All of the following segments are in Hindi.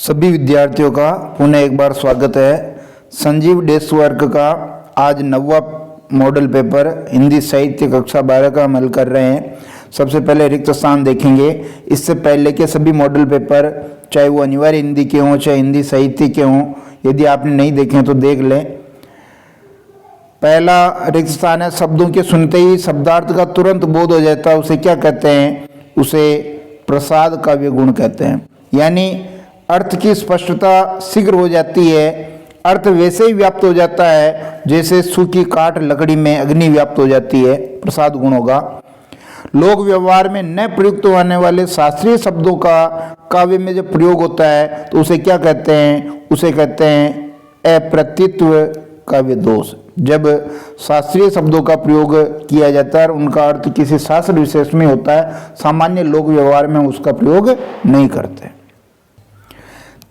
सभी विद्यार्थियों का पुनः एक बार स्वागत है। संजीव डेस्क वर्क का आज 9वां मॉडल पेपर हिंदी साहित्य कक्षा 12 का हम हल कर रहे हैं। सबसे पहले रिक्त स्थान देखेंगे। इससे पहले के सभी मॉडल पेपर चाहे वो अनिवार्य हिंदी के हों चाहे हिंदी साहित्य के हों, यदि आपने नहीं देखे हैं तो देख लें। पहला रिक्त स्थान है शब्दों के सुनते ही शब्दार्थ का तुरंत बोध हो जाता है, उसे क्या कहते हैं? उसे प्रसाद काव्य गुण कहते हैं। यानी अर्थ की स्पष्टता शीघ्र हो जाती है, अर्थ वैसे ही व्याप्त हो जाता है जैसे सूखी काठ लकड़ी में अग्नि व्याप्त हो जाती है, प्रसाद गुण होगा। लोक व्यवहार में न प्रयुक्त होने वाले शास्त्रीय शब्दों का काव्य में जब प्रयोग होता है तो उसे क्या कहते हैं? उसे कहते हैं अप्रतित्व काव्य दोष। जब शास्त्रीय शब्दों का प्रयोग किया जाता है और उनका अर्थ किसी शास्त्र विशेष में होता है, सामान्य लोक व्यवहार में उसका प्रयोग नहीं करते।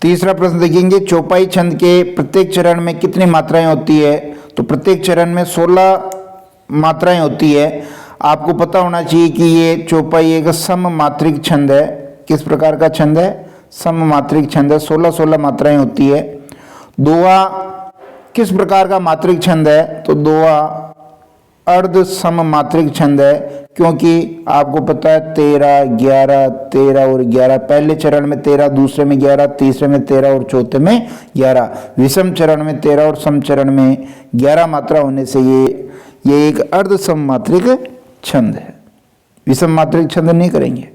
तीसरा प्रश्न देखेंगे, चौपाई छंद के प्रत्येक चरण में कितनी मात्राएं होती है? तो प्रत्येक चरण में 16 मात्राएं होती है। आपको पता होना चाहिए कि ये चौपाई एक सममात्रिक छंद है। किस प्रकार का छंद है? सममात्रिक छंद है। 16 मात्राएं होती है। दोहा किस प्रकार का मात्रिक छंद है? तो दोहा अर्ध सममात्रिक छंद है, क्योंकि आपको पता है 13, 11, 13 और 11। पहले चरण में 13, दूसरे में 11, तीसरे में 13 और चौथे में 11। विषम चरण में 13 और सम चरण में 11 मात्रा होने से ये एक अर्ध सममात्रिक छंद है। विषम मात्रिक छंद नहीं करेंगे।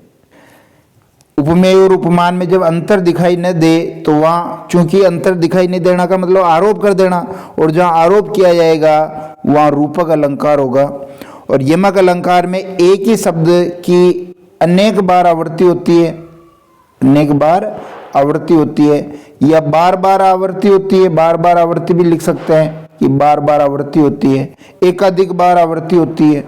उपमेय और उपमान में जब अंतर दिखाई न दे तो वहाँ, चूंकि अंतर दिखाई नहीं देना का मतलब आरोप कर देना, और जहाँ आरोप किया जाएगा वहाँ रूपक अलंकार होगा। और यमक अलंकार में एक ही शब्द की अनेक बार आवृत्ति होती है, अनेक बार आवृत्ति होती है, या बार बार आवृत्ति होती है। बार बार आवृत्ति भी लिख सकते हैं कि बार बार आवृत्ति होती है, एकाधिक बार आवृत्ति होती है।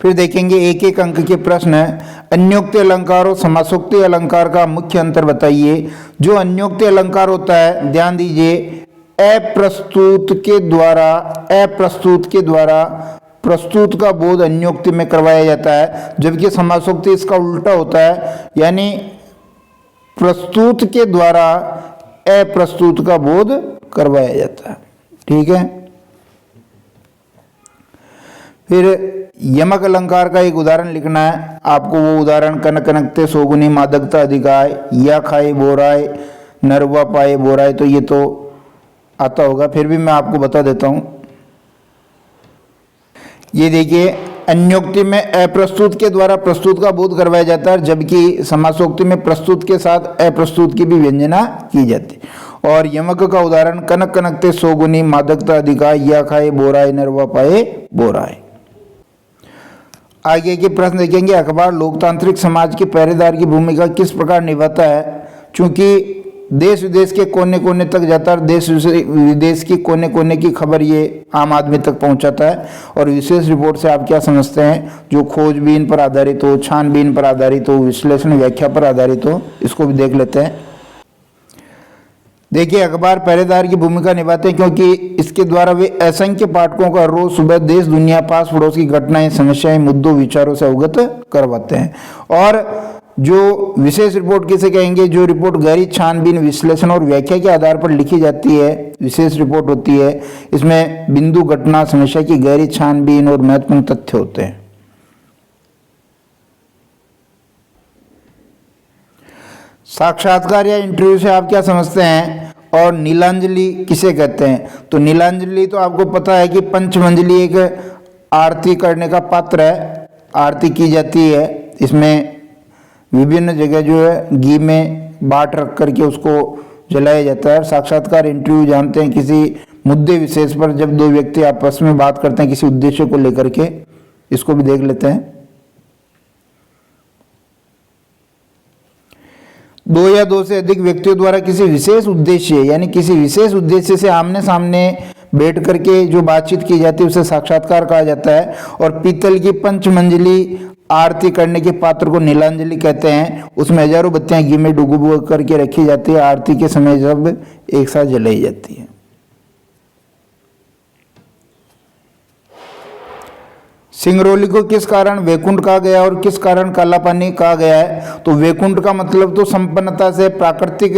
फिर देखेंगे एक एक अंक के प्रश्न है। अन्योक्ति अलंकार और समासोक्ति अलंकार का मुख्य अंतर बताइए। जो अन्योक्ति अलंकार होता है, ध्यान दीजिए, अप्रस्तुत के द्वारा प्रस्तुत का बोध अन्योक्ति में करवाया जाता है, जबकि समासोक्ति इसका उल्टा होता है, यानी प्रस्तुत के द्वारा अप्रस्तुत का बोध करवाया जाता है। ठीक है। फिर यमक अलंकार का एक उदाहरण लिखना है आपको। वो उदाहरण कनक कनकते सोगुनी मादकता अधिकाय, या खाए बोराय नरवा पाए बोराय, तो ये तो आता होगा, फिर भी मैं आपको बता देता हूं। ये देखिए, अन्योक्ति में अप्रस्तुत के द्वारा प्रस्तुत का बोध करवाया जाता है, जबकि समासोक्ति में प्रस्तुत के साथ अप्रस्तुत की भी व्यंजना की जाती है। और यमक का उदाहरण कनक कनकते सोगुनी मादकता अधिकाय, या खाए बोराय नरवा पाए बोराय। आगे के प्रश्न देखेंगे। अखबार लोकतांत्रिक समाज के पहरेदार की भूमिका किस प्रकार निभाता है? चूंकि देश विदेश के कोने कोने तक जाता है, देश विदेश की कोने कोने की खबर ये आम आदमी तक पहुंचाता है। और विशेष रिपोर्ट से आप क्या समझते हैं? जो खोजबीन पर आधारित हो, छानबीन पर आधारित हो, विश्लेषण व्याख्या पर आधारित हो, इसको भी देख लेते हैं। देखिए, अखबार पहरेदार की भूमिका निभाते हैं क्योंकि इसके द्वारा वे असंख्य पाठकों का रोज सुबह देश दुनिया पास पड़ोस की घटनाएं, समस्याएं, मुद्दों, विचारों से अवगत करवाते हैं। और जो विशेष रिपोर्ट किसे कहेंगे? जो रिपोर्ट गहरी छानबीन, विश्लेषण और व्याख्या के आधार पर लिखी जाती है, विशेष रिपोर्ट होती है। इसमें बिंदु, घटना, समस्या की गहरी छानबीन और महत्वपूर्ण तथ्य होते हैं। साक्षात्कार या इंटरव्यू से आप क्या समझते हैं? और नीलांजलि किसे कहते हैं? तो नीलांजलि तो आपको पता है कि पंचमंजली एक आरती करने का पात्र है, आरती की जाती है। इसमें विभिन्न जगह जो है घी में बाट रख करके उसको जलाया जाता है। साक्षात्कार, इंटरव्यू जानते हैं किसी मुद्दे विशेष पर जब दो व्यक्ति आपस में बात करते हैं किसी उद्देश्य को लेकर के, इसको भी देख लेते हैं। दो या दो से अधिक व्यक्तियों द्वारा किसी विशेष उद्देश्य, यानी किसी विशेष उद्देश्य से आमने सामने बैठ करके जो बातचीत की जाती है उसे साक्षात्कार कहा जाता है। और पीतल की पंचमंजली आरती करने के पात्र को नीलांजलि कहते हैं। उसमें हजारों बत्तियां घी में डुबो करके रखी जाती है, आरती के समय जब एक साथ जलाई जाती है। सिंगरौली को किस कारण वैकुंठ कहा गया और किस कारण काला पानी कहा गया है? तो वैकुंठ का मतलब तो संपन्नता से, प्राकृतिक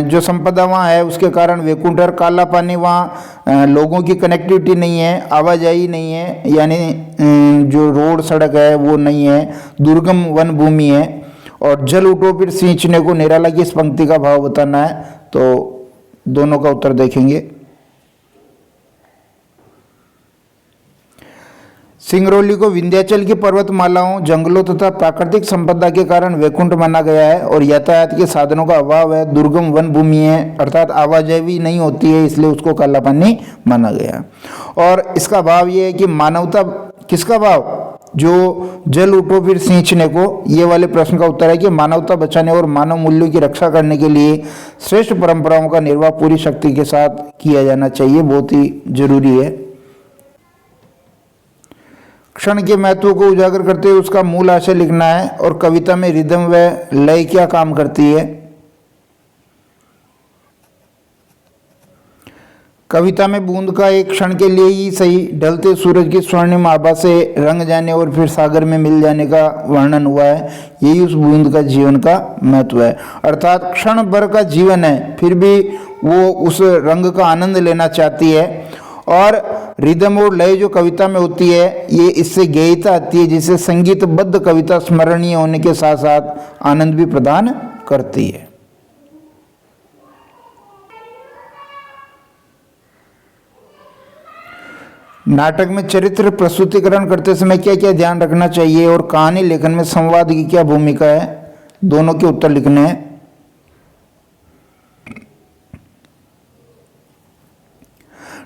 जो संपदा वहाँ है उसके कारण वैकुंठ। और काला पानी वहाँ लोगों की कनेक्टिविटी नहीं है, आवाजाही नहीं है, यानी जो रोड सड़क है वो नहीं है, दुर्गम वन भूमि है। और जल उठो फिर सींचने को निराला की इस पंक्ति का भाव बताना है। तो दोनों का उत्तर देखेंगे। सिंगरौली को विंध्याचल की पर्वतमालाओं, जंगलों तथा प्राकृतिक संपदा के कारण वैकुंठ माना गया है। और यातायात के साधनों का अभाव है, दुर्गम वन भूमि है, अर्थात आवाजाही नहीं होती है, इसलिए उसको काला पानी माना गया। और इसका भाव ये है कि मानवता, किसका भाव? जो जल उठो फिर सींचने को, ये वाले प्रश्न का उत्तर है कि मानवता बचाने और मानव मूल्यों की रक्षा करने के लिए श्रेष्ठ परंपराओं का निर्वाह पूरी शक्ति के साथ किया जाना चाहिए, बहुत ही जरूरी है। क्षण के महत्व को उजागर करते हुए उसका मूल आशय लिखना है। और कविता में रिदम व लय क्या काम करती है? कविता में बूंद का एक क्षण के लिए ही सही ढलते सूरज की स्वर्णिम आभा से रंग जाने और फिर सागर में मिल जाने का वर्णन हुआ है। यही उस बूंद का जीवन का महत्व है। अर्थात क्षण भर का जीवन है, फिर भी वो उस रंग का आनंद लेना चाहती है। और रिदम और लय जो कविता में होती है, ये इससे गेयता आती है, जिससे संगीतबद्ध कविता स्मरणीय होने के साथ साथ आनंद भी प्रदान करती है। नाटक में चरित्र प्रस्तुतिकरण करते समय क्या क्या ध्यान रखना चाहिए और कहानी लेखन में संवाद की क्या भूमिका है? दोनों के उत्तर लिखने हैं।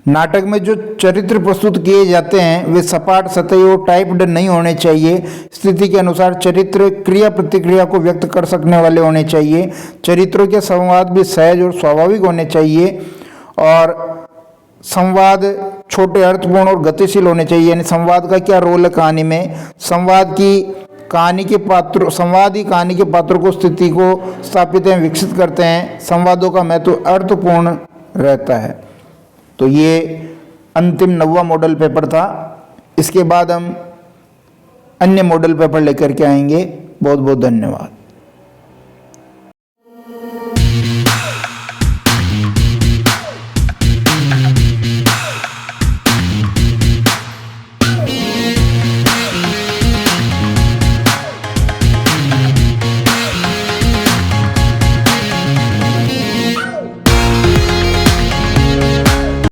नाटक में जो चरित्र प्रस्तुत किए जाते हैं वे सपाट, सतही और टाइप्ड नहीं होने चाहिए। स्थिति के अनुसार चरित्र क्रिया प्रतिक्रिया को व्यक्त कर सकने वाले होने चाहिए। चरित्रों के संवाद भी सहज और स्वाभाविक होने चाहिए। और संवाद छोटे, अर्थपूर्ण और गतिशील होने चाहिए। यानी संवाद का क्या रोल है कहानी में? संवाद ही कहानी के पात्रों को, स्थिति को स्थापित एवं विकसित करते हैं। संवादों का महत्व अर्थपूर्ण रहता है। तो ये अंतिम 9वां मॉडल पेपर था। इसके बाद हम अन्य मॉडल पेपर लेकर के आएंगे। बहुत बहुत धन्यवाद।